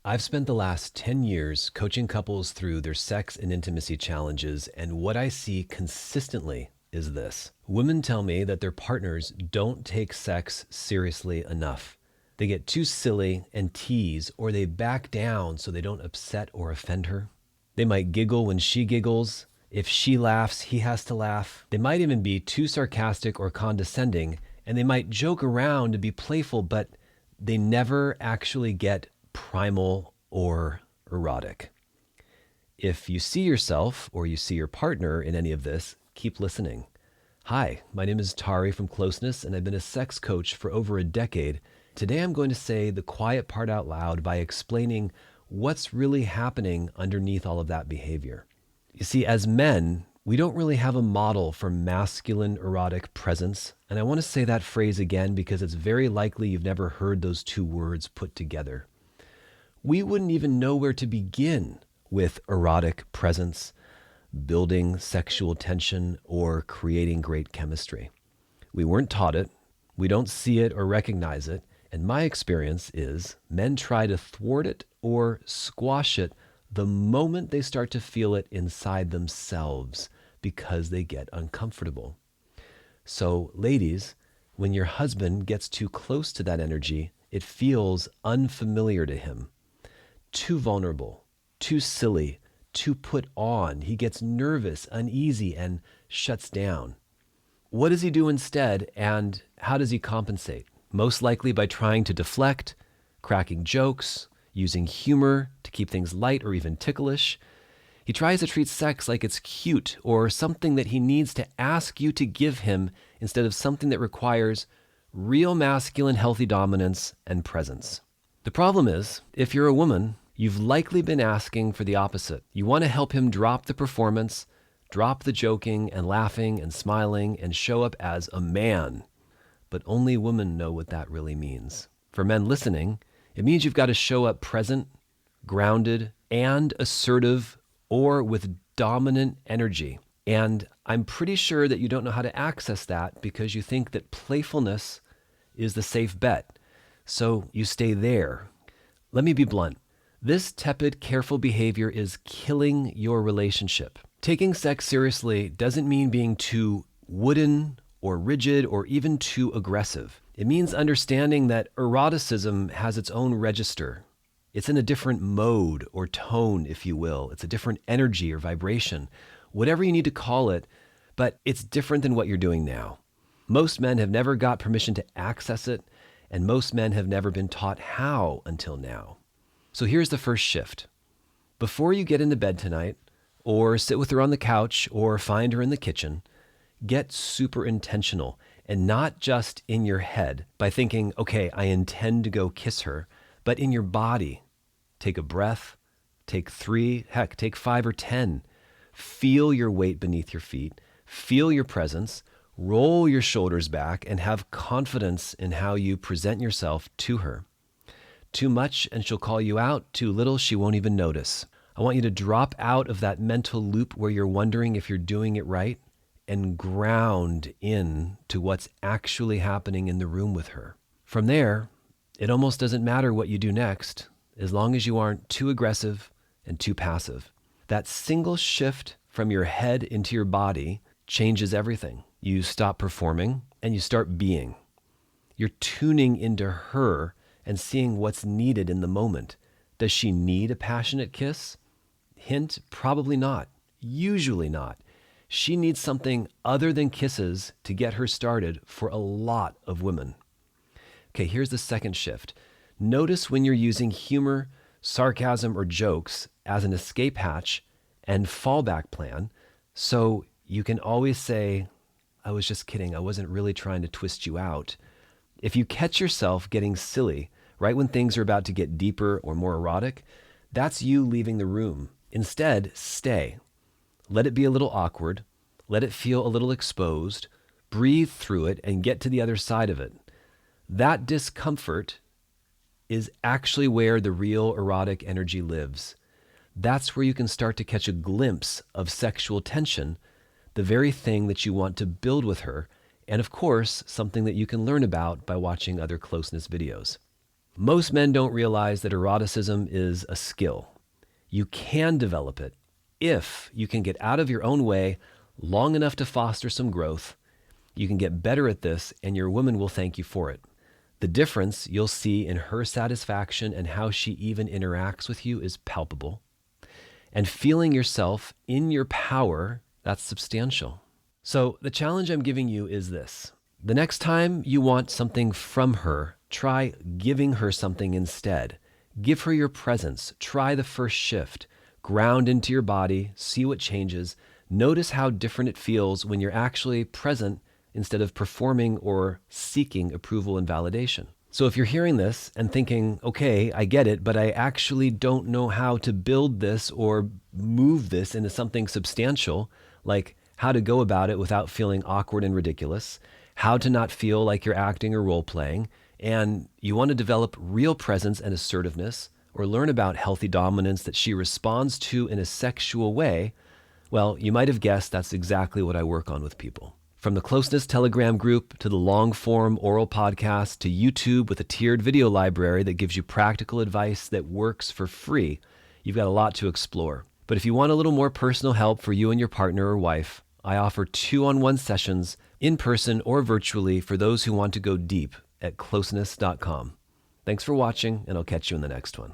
I've spent the last 10 years coaching couples through their sex and intimacy challenges, and what I see consistently is this. Women tell me that their partners don't take sex seriously enough. They get too silly and tease, or they back down so they don't upset or offend her. They might giggle when she giggles. If she laughs, he has to laugh. They might even be too sarcastic or condescending, and they might joke around to be playful, but they never actually get primal or erotic. If you see yourself or you see your partner in any of this, keep listening. Hi, my name is Tari from Closeness, and I've been a sex coach for over a decade. Today I'm going to say the quiet part out loud by explaining what's really happening underneath all of that behavior. You see, as men, we don't really have a model for masculine erotic presence. And I want to say that phrase again because it's very likely you've never heard those two words put together. We wouldn't even know where to begin with erotic presence, building sexual tension, or creating great chemistry. We weren't taught it. We don't see it or recognize it. And my experience is men try to thwart it or squash it the moment they start to feel it inside themselves because they get uncomfortable. So, ladies, when your husband gets too close to that energy, it feels unfamiliar to him. Too vulnerable, too silly, too put on. He gets nervous, uneasy, and shuts down. What does he do instead, and how does he compensate? Most likely by trying to deflect, cracking jokes, using humor to keep things light or even ticklish. He tries to treat sex like it's cute or something that he needs to ask you to give him instead of something that requires real masculine healthy dominance and presence. The problem is, if you're a woman, you've likely been asking for the opposite. You want to help him drop the performance, drop the joking and laughing and smiling, and show up as a man. But only women know what that really means. For men listening, it means you've got to show up present, grounded, and assertive, or with dominant energy. And I'm pretty sure that you don't know how to access that because you think that playfulness is the safe bet. So you stay there. Let me be blunt. This tepid, careful behavior is killing your relationship. Taking sex seriously doesn't mean being too wooden or rigid or even too aggressive. It means understanding that eroticism has its own register. It's in a different mode or tone, if you will. It's a different energy or vibration, whatever you need to call it, but it's different than what you're doing now. Most men have never got permission to access it, and most men have never been taught how until now. So here's the first shift. Before you get into bed tonight, or sit with her on the couch, or find her in the kitchen, get super intentional, and not just in your head by thinking, okay, I intend to go kiss her, but in your body. Take a breath, take 3, heck, take 5 or 10. Feel your weight beneath your feet, feel your presence, roll your shoulders back, and have confidence in how you present yourself to her. Too much and she'll call you out, too little she won't even notice. I want you to drop out of that mental loop where you're wondering if you're doing it right and ground in to what's actually happening in the room with her. From there, it almost doesn't matter what you do next, as long as you aren't too aggressive and too passive. That single shift from your head into your body changes everything. You stop performing and you start being. You're tuning into her and seeing what's needed in the moment. Does she need a passionate kiss? Hint, probably not. Usually not. She needs something other than kisses to get her started for a lot of women. Okay, here's the second shift. Notice when you're using humor, sarcasm, or jokes as an escape hatch and fallback plan, so you can always say, I was just kidding, I wasn't really trying to twist you out. If you catch yourself getting silly right when things are about to get deeper or more erotic, that's you leaving the room. Instead, stay. Let it be a little awkward. Let it feel a little exposed. Breathe through it and get to the other side of it. That discomfort is actually where the real erotic energy lives. That's where you can start to catch a glimpse of sexual tension, the very thing that you want to build with her, and of course, something that you can learn about by watching other closeness videos. Most men don't realize that eroticism is a skill. You can develop it if you can get out of your own way long enough to foster some growth. You can get better at this, and your woman will thank you for it. The difference you'll see in her satisfaction and how she even interacts with you is palpable. And feeling yourself in your power, that's substantial. So the challenge I'm giving you is this. The next time you want something from her, try giving her something instead. Give her your presence. Try the first shift. Ground into your body. See what changes. Notice how different it feels when you're actually present instead of performing or seeking approval and validation. So if you're hearing this and thinking, okay, I get it, but I actually don't know how to build this or move this into something substantial, like how to go about it without feeling awkward and ridiculous, how to not feel like you're acting or role playing, and you want to develop real presence and assertiveness, or learn about healthy dominance that she responds to in a sexual way, well, you might have guessed that's exactly what I work on with people. From the Closeness Telegram group to the long-form oral podcast to YouTube with a tiered video library that gives you practical advice that works for free, you've got a lot to explore. But if you want a little more personal help for you and your partner or wife, I offer 2-on-1 sessions in person or virtually for those who want to go deep at closeness.com. Thanks for watching, and I'll catch you in the next one.